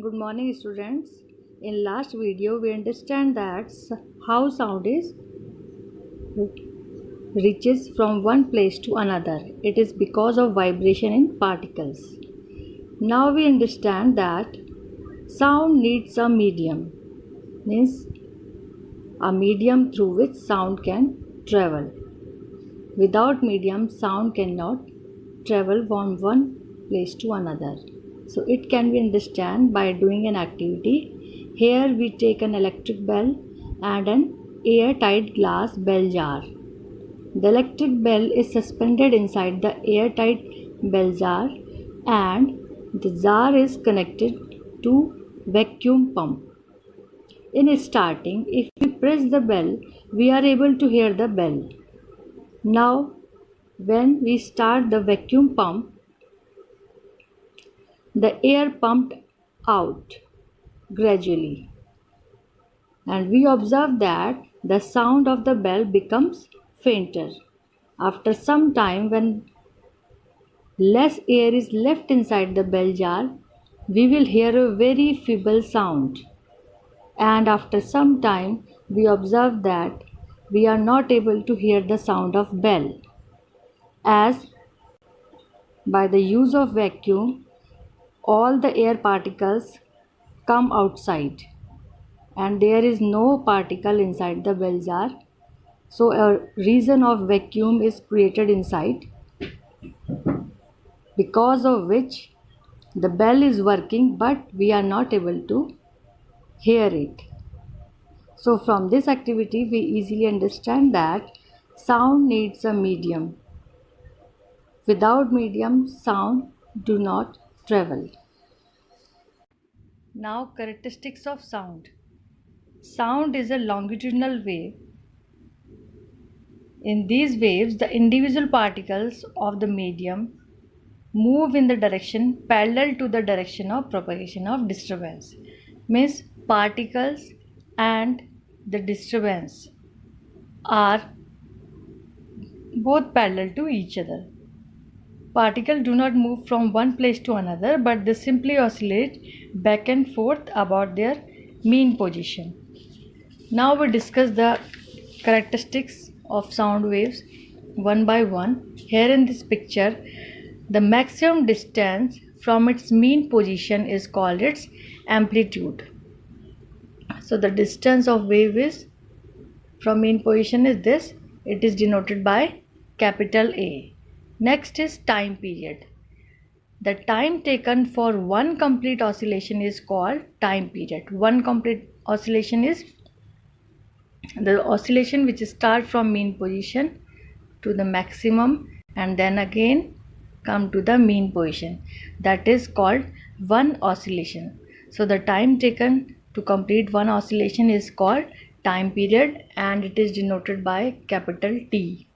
Good morning students. In last video we understand that how sound is reaches from one place to another. It is because of vibration in particles. Now we understand that sound needs a medium, means a medium through which sound can travel. Without medium, sound cannot travel from one place to another. So it can be understood by doing an activity. Here we take an electric bell and an airtight glass bell jar. The electric bell is suspended inside the airtight bell jar and the jar is connected to vacuum pump. In starting, if we press the bell, we are able to hear the bell. Now, when we start the vacuum pump, the air pumped out gradually, and we observe that the sound of the bell becomes fainter. After some time, when less air is left inside the bell jar, we will hear a very feeble sound. And after some time, we observe that we are not able to hear the sound of bell, as by the use of vacuum, all the air particles come outside and there is no particle inside the bell jar. So a reason of vacuum is created inside, because of which the bell is working but we are not able to hear it. So from this activity we easily understand that sound needs a medium. Without medium, sound do not travel. Now characteristics of sound. Sound is a longitudinal wave. In these waves, the individual particles of the medium move in the direction parallel to the direction of propagation of disturbance. Means particles and the disturbance are both parallel to each other. Particles do not move from one place to another, but they simply oscillate back and forth about their mean position. Now we discuss the characteristics of sound waves one by one. Here in this picture, the maximum distance from its mean position is called its amplitude. So the distance of wave is from mean position is this. It is denoted by capital A. Next is time period. The time taken for one complete oscillation is called time period. One complete oscillation is the oscillation which starts from mean position to the maximum and then again come to the mean position. That is called one oscillation. So the time taken to complete one oscillation is called time period and it is denoted by capital T.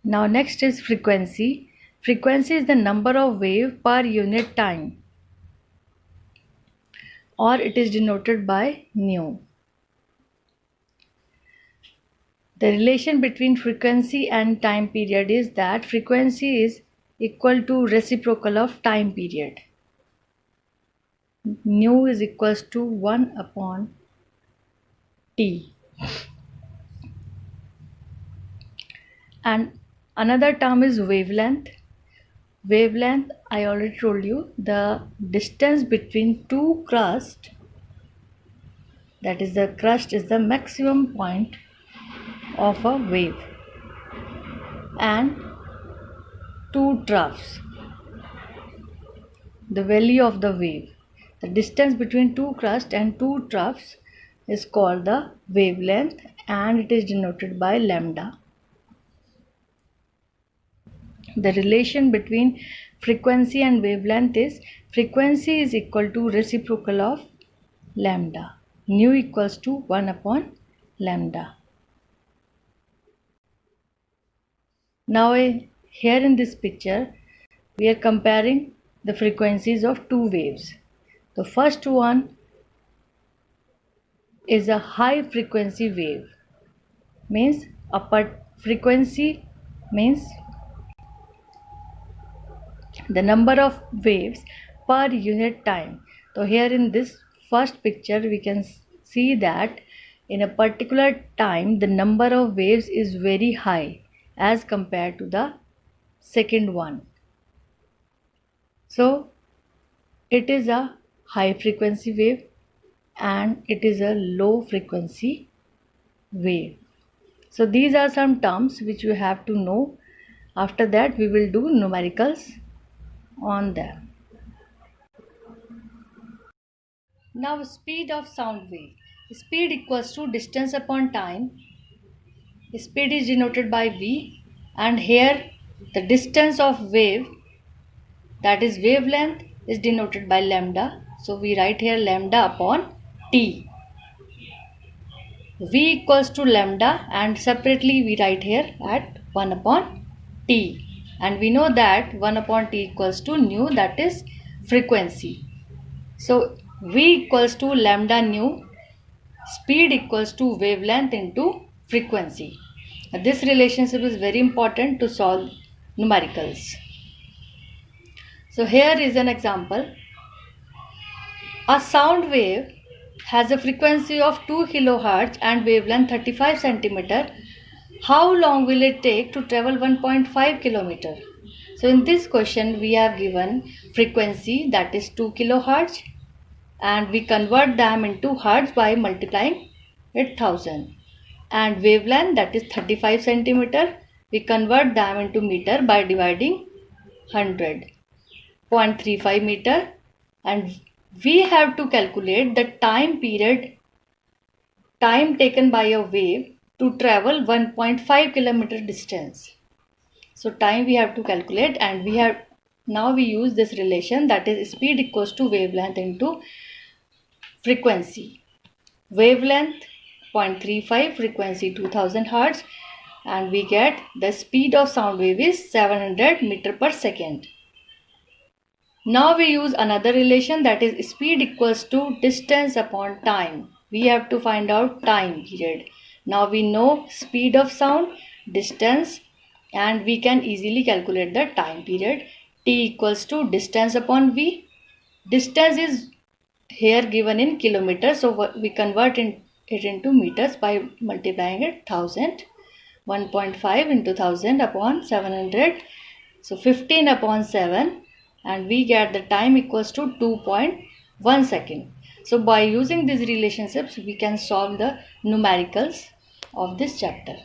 Now next is frequency. Frequency is the number of wave per unit time, or it is denoted by nu. The relation between frequency and time period is that frequency is equal to reciprocal of time period. Nu is equals to 1 upon T. And another term is wavelength. Wavelength, I already told you, the distance between two crusts, that is the crust is the maximum point of a wave, and two troughs, the value of the wave. The distance between two crusts and two troughs is called the wavelength and it is denoted by lambda. The relation between frequency and wavelength is frequency is equal to reciprocal of lambda. Nu equals to 1 upon lambda. Now here in this picture we are comparing the frequencies of two waves. The first one is a high frequency wave, means frequency means the number of waves per unit time. So here in this first picture we can see that in a particular time the number of waves is very high as compared to the second one. So it is a high frequency wave and it is a low frequency wave. So these are some terms which you have to know. After that we will do numericals on them. Now speed of sound wave. Speed equals to distance upon time. Speed is denoted by v, and here the distance of wave, that is wavelength, is denoted by lambda. So we write here lambda upon t. V equals to lambda, and separately we write here at 1 upon t, and we know that 1 upon t equals to nu, that is frequency. So V equals to lambda nu, speed equals to wavelength into frequency. This relationship is very important to solve numericals. So here is an example. A sound wave has a frequency of 2 kHz and wavelength 35 cm. How long will it take to travel 1.5 km? So in this question we have given frequency, that is 2 kHz, and we convert them into hertz by multiplying it 1000, and wavelength, that is 35 cm, we convert them into meter by dividing 100, 0.35 meter, and we have to calculate the time taken by a wave to travel 1.5 km distance. So time we have to calculate, and now we use this relation, that is speed equals to wavelength into frequency. Wavelength 0.35, frequency 2000 Hz, and we get the speed of sound wave is 700 meter per second. Now we use another relation, that is speed equals to distance upon time. We have to find out time period. Now we know speed of sound, distance, and we can easily calculate the time period. T equals to distance upon V. Distance is here given in kilometers, so we convert it into meters by multiplying it 1000. 1.5 into 1000 upon 700, so 15 upon 7, and we get the time equals to 2.1 second. So by using these relationships we can solve the numericals of this chapter.